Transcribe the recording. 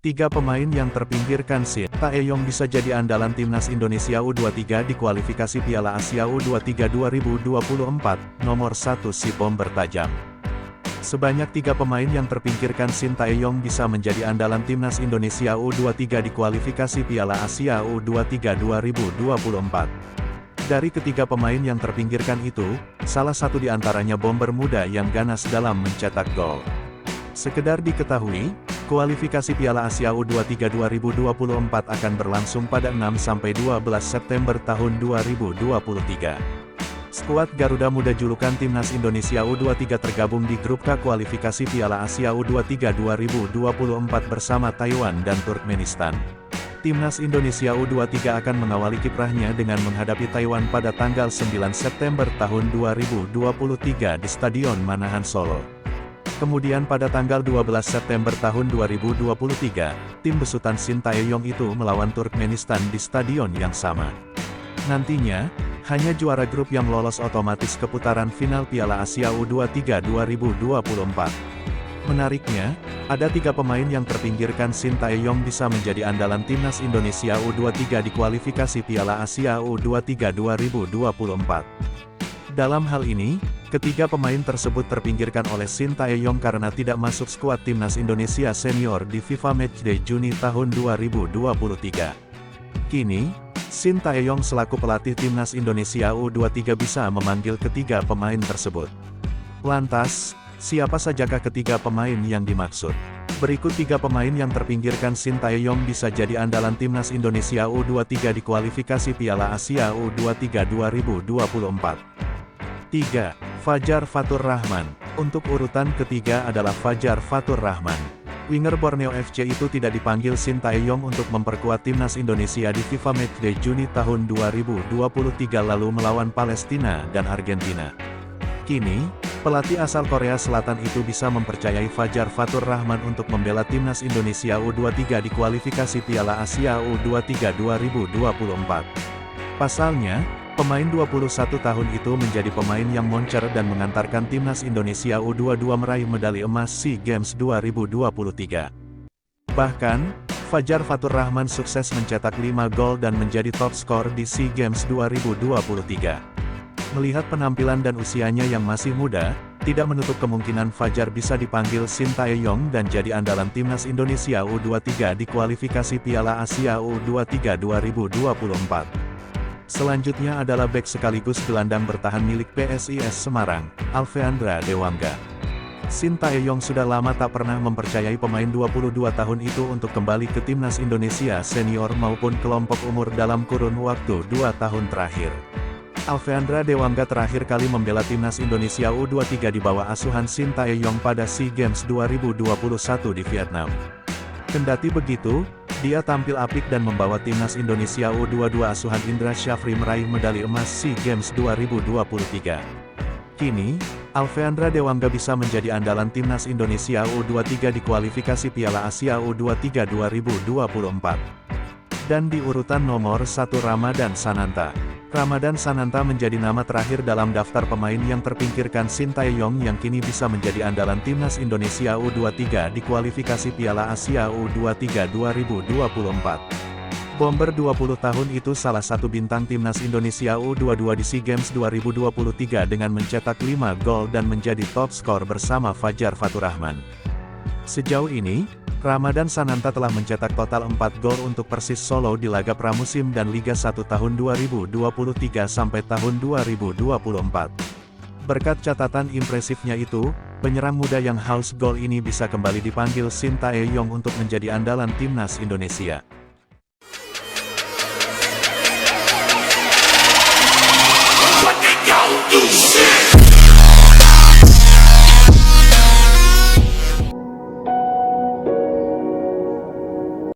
Tiga pemain yang terpinggirkan Shin Tae-yong bisa jadi andalan timnas Indonesia U23 di kualifikasi Piala Asia U23 2024, nomor 1 si bom bertajam. Sebanyak tiga pemain yang terpinggirkan Shin Tae-yong bisa menjadi andalan timnas Indonesia U23 di kualifikasi Piala Asia U23 2024. Dari ketiga pemain yang terpinggirkan itu, salah satu di antaranya bomber muda yang ganas dalam mencetak gol. Sekedar diketahui, kualifikasi Piala Asia U23 2024 akan berlangsung pada 6-12 September tahun 2023. Skuad Garuda Muda julukan Timnas Indonesia U23 tergabung di grup K kualifikasi Piala Asia U23 2024 bersama Taiwan dan Turkmenistan. Timnas Indonesia U23 akan mengawali kiprahnya dengan menghadapi Taiwan pada tanggal 9 September tahun 2023 di Stadion Manahan Solo. Kemudian pada tanggal 12 September tahun 2023, tim besutan Shin Tae-yong itu melawan Turkmenistan di stadion yang sama. Nantinya, hanya juara grup yang lolos otomatis ke putaran final Piala Asia U23 2024. Menariknya, ada tiga pemain yang terpinggirkan Shin Tae-yong bisa menjadi andalan timnas Indonesia U23 di kualifikasi Piala Asia U23 2024. Dalam hal ini, ketiga pemain tersebut terpinggirkan oleh Shin Tae-yong karena tidak masuk skuad timnas Indonesia senior di FIFA Matchday Juni tahun 2023. Kini, Shin Tae-yong selaku pelatih timnas Indonesia U23 bisa memanggil ketiga pemain tersebut. Lantas, siapa sajakah ketiga pemain yang dimaksud? Berikut tiga pemain yang terpinggirkan Shin Tae-yong bisa jadi andalan timnas Indonesia U23 di kualifikasi Piala Asia U23 2024. 3. Fajar Fatur Rahman. Untuk urutan ketiga adalah Fajar Fatur Rahman. Winger Borneo FC itu tidak dipanggil Shin Tae-yong untuk memperkuat timnas Indonesia di FIFA Matchday Juni tahun 2023 lalu melawan Palestina dan Argentina. Kini, pelatih asal Korea Selatan itu bisa mempercayai Fajar Fatur Rahman untuk membela timnas Indonesia U23 di kualifikasi Piala Asia U23 2024. Pasalnya, pemain 21 tahun itu menjadi pemain yang moncer dan mengantarkan timnas Indonesia U22 meraih medali emas SEA Games 2023. Bahkan, Fajar Fatur Rahman sukses mencetak 5 gol dan menjadi top skor di SEA Games 2023. Melihat penampilan dan usianya yang masih muda, tidak menutup kemungkinan Fajar bisa dipanggil Shin Tae-yong dan jadi andalan timnas Indonesia U23 di kualifikasi Piala Asia U23 2024. Selanjutnya adalah bek sekaligus gelandang bertahan milik PSIS Semarang, Alfeandra Dewangga. Shin Tae-yong sudah lama tak pernah mempercayai pemain 22 tahun itu untuk kembali ke timnas Indonesia senior maupun kelompok umur dalam kurun waktu 2 tahun terakhir. Alfeandra Dewangga terakhir kali membela timnas Indonesia U23 di bawah asuhan Shin Tae-yong pada SEA Games 2021 di Vietnam. Kendati begitu, dia tampil apik dan membawa timnas Indonesia U22 asuhan Indra Syafri meraih medali emas SEA Games 2023. Kini, Alfeandra Dewangga bisa menjadi andalan timnas Indonesia U23 di kualifikasi Piala Asia U23 2024. Dan di urutan nomor 1 Ramadan Sananta. Ramadan Sananta menjadi nama terakhir dalam daftar pemain yang terpinggirkan Shin Tae-yong yang kini bisa menjadi andalan timnas Indonesia U23 di kualifikasi Piala Asia U23 2024. Bomber 20 tahun itu salah satu bintang timnas Indonesia U22 di SEA Games 2023 dengan mencetak 5 gol dan menjadi top skor bersama Fajar Fatur Rahman. Sejauh ini, Ramadan Sananta telah mencetak total 4 gol untuk Persis Solo di laga pramusim dan Liga 1 tahun 2023 sampai tahun 2024. Berkat catatan impresifnya itu, penyerang muda yang haus gol ini bisa kembali dipanggil Shin Tae-yong untuk menjadi andalan timnas Indonesia.